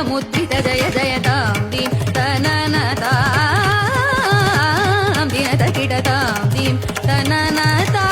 मुद्रित जय जयतां दीं तननतां दिनत किटतां दीं तननतां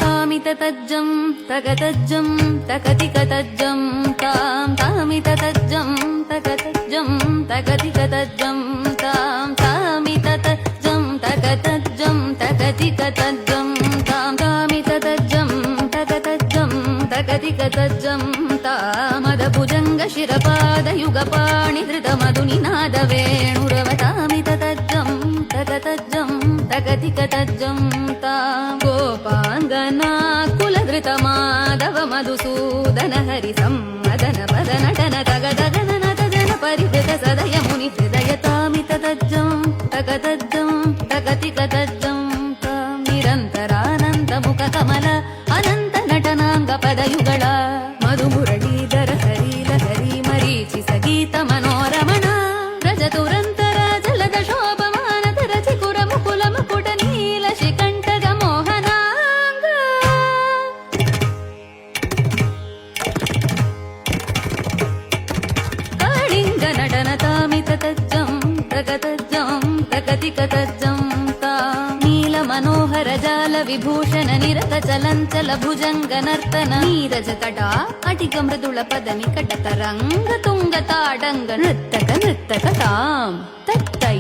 तामिततज्जं तगतज्जं तकतिकतज्जं तां तामिततज्जं तगतज्जं तकतिकतज्जं तां तामिततज्जं तगतज्जं तकतिकतज्जं तां तामिततज्जं तगतज्जं तकतिकतज्जं तामदभुजङ्ग शिरपादयुगपाणि धृतमधुनिनादवेणुरवतामिततज्जं तगतज्जं तकतिकतज्जं तां गोपाङ्गना कुलधृतमाधव मधुसूदन हरिसम्मदन पदनटन तगदगनन तजन परिवृत सदय मुनि हृदयतामिततज्जं तगतज्जं तगतिकतज्जं तां निरन्तरानन्द मुख कमल अनन्त नटनाङ्ग पदयुಗಳ मधुमुरळीधर हरिल हरि मरीचि सगीत मनोरमण रजतुरन्तर जलद शोभमान धरचि कुर मुकुल मुकुट नील शिकण्ठग मोहनाङ्ग काळिङ्ग नटन तामिततज्जं तगतज्जं तकतिकतज्जं तां नील मनोहर जाल विभूषण निरत चलञ्चल भुजङ्ग नर्तन नीरज तटा अटिक मृदुल पद निकट तरङ्ग तुङ्ग ताडङ्ग नृत्तक नृत्तक तां तत्तै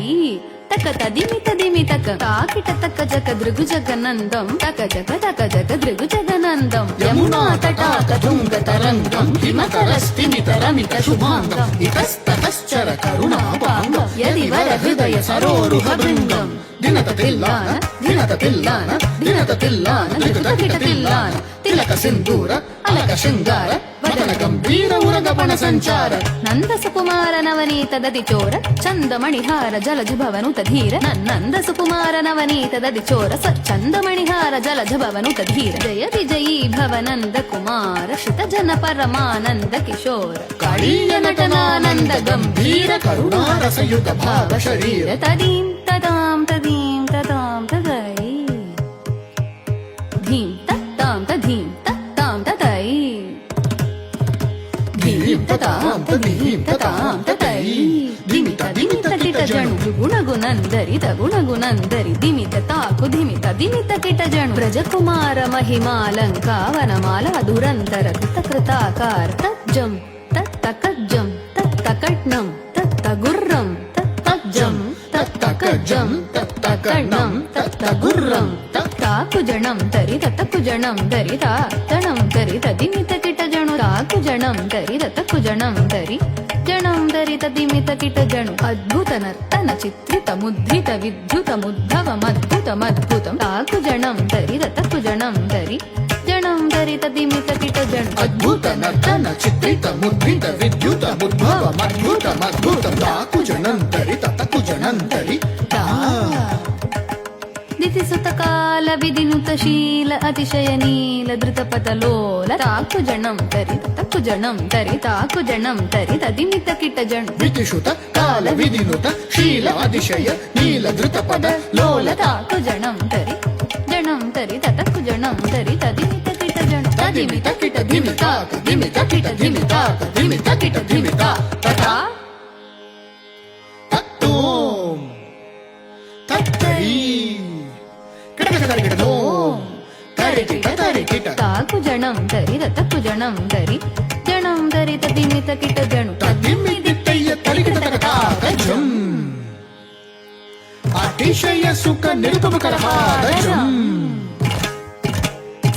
तक तदिमित दिमितक ताकिट तक जक दृगु जगनन्दं तक जक दृगु जगनन्दं यमुना तटाक तुङ्ग तरङ्गं हिमकरस्तिमित रमित शुभाङ्गं इतस्ततश्चर करुणापाङ्गं यदि वर हृदय सरोरुह भृङ्गं दिनत तिल्लान दिनत तिल्लान दिनत तिल्लान लिखित किट तिल्लान तिलक सिन्दूर अलक शृङ्गार वदन गम्भीर उरगपण सञ्चार नन्द सुकुमार नवनीत ददि चोर चन्दमणिहार जलज भवनुत धीर नन्द सुकुमार नवनीत ददि चोर चन्दमणिहार जलज भवनुत धीर जय विजयी भव नन्द कुमार श्रित जन परमानन्द किशोर काळीय नटनानन्द गम्भीर करुणारसयुत भाव शरीर तदीं तदां तदीं तदां तदै धीं तत्तां तधीं तत्तां तदै धीं ततां तदीं ततां तदै दिमित दिमित किट जणु गुणगुणन्दरि तगुणगुणन्दरि दिमित ताकु दिमित दिमित किट जणु ब्रजकुमार महिमालङ्कावनमाल दुरन्तर कृतकृताकार तज्जं तत्तकज्जं तत्तकट्नं तत्तगुर्रं तत्तज्जं तत्तकज्जं तत्तकर्णं तत्तगुर्रं तत्ताकुजणं तरि तत्तकुजणं तरि तातणं तरि तदिमित किट जणु ताकुजणं तरि तत्तकुजणं तरि जणं तरि तदिमित किट जणु अद्भुत नर्तन चित्रित मुद्रित विद्युत मुद्भवमद्भुतमद्भुतं ताकुजणं तरि तत्तकुजणं तरि जणं तरि तदिमित किट जणु अद्भुत नर्तन चित्रित मुद्रित विद्युत मुद्भवमद्भुतमद्भुतं ताकुजणं तरि तत्तकुजणं तरि दितिसुतकाल विधिनुतशील अतिशय नील धृतपतलोल ताकुजणं तरि तत्तकुजणं तरि ताकुजणं तरि तदिमित किट जणु दितिसुत काल विधिनुत शील अतिशय नील धृतपद लोल ताकुजणं तरि जणं तरि तत्तकुजणं तरि तदिमित किट जणु तदिमित किट धिमिताक धिमित किट धिमिताक धिमित किट धिमिता तथा तत्तोम तत्तै किटकिटकिटोम तरिकिट ताकुजणं तरि तत्तकुजणं तरि जणं तरि तदिमित किट जणु तदिमिदितय तरिकिटतकताकजम् अतिशय सुख निरुपमकरहारजम्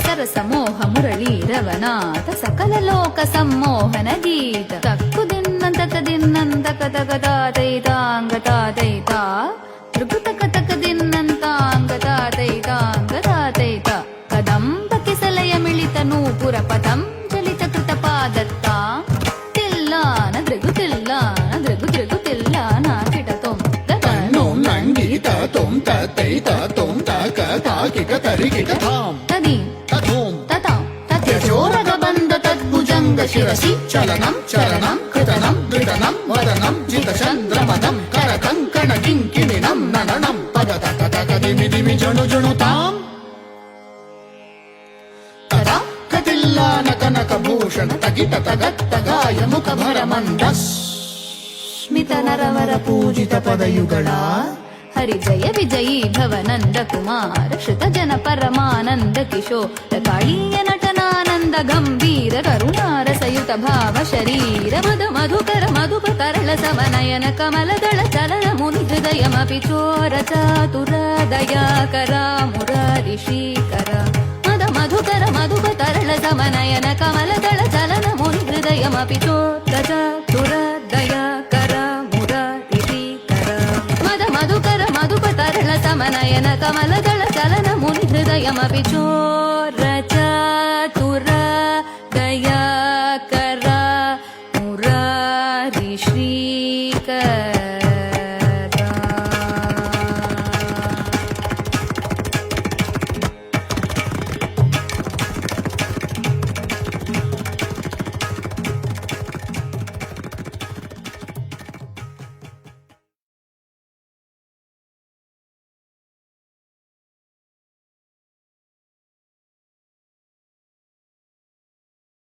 सरसमोह मुरळी रवनाथ सकल लोक सम्मोहन गीत तक्कुदिन्नन्त तदिन्नन्त कतकता तैताङ्गता तैता त्रिपुतक तकदिन्नन्ताङ्गता तैताङ्गता तैता कदम्ब किसलय मिलित नूपुर पदं चलित कृतपादत्ता तिल्लान दृगु तिल्लान दृगु दृगु तिल्लान किटतों तन्नों नङ्गीत तों ततैत तों तक ताकिक तरिकिट तां तदीं तथों ततां तद्यशोरगबन्ध तद्भुजङ्ग शिरसि चलनं चरणं कृतनं धृतनं वदनं जितचन्द्रमदं करकङ्कण किङ्किणिनं नननं पदतकतकदिमिदिमि जणु जणु ताम् కల్లాన కనక భూషణ తగిట తగత్త గాయ ముఖ భర మంద ಸ್ಮಿತ ನರವರ ಪೂಜಿತ ಪದಯುಗಳ ಹರಿ ಜಯ ವಿಜಯೀ ಭವ ನಂದ ಕುಮಾರ ಶ್ರುತ ಜನ ಪರಮಾನಂದ ಕಿಶೋರ ಕಾಳೀಯ ನಟನಾನಂದ ಗಂಭೀರ ಕರುಣಾರಸಯುತ ಭಾವ ಶರೀರ ಮದ ಮಧುಕರ ಮಧುಪ ಕರಳ ಸಮನಯನ ಕಮಲದಳ ಚಲನ ಮುನಿ ಹೃದಯಮಪಿ ಚೋರ ಚಾತುರ ದಯಾಕರ ಮುರಾರಿ ಶ್ರೀಕರ ಮದ ಮಧುಕರ ಮಧುಪ ತರಳ ಸಮನಯನ ಕಮಲದಳ ಚಲನ ಮುನಿ ಹೃದಯಮಪಿ ಚೋರ ಚಾತುರ ದಯಾಕರ ಮುರಾರಿ ಶ್ರೀಕರ ಮದ ಮಧುಕರ ಮಧುಪ ತರಳ ಸಮನಯನ ಕಮಲದಳ ಚಲನ ಮುನಿ ಹೃದಯಮಪಿ ಚೋ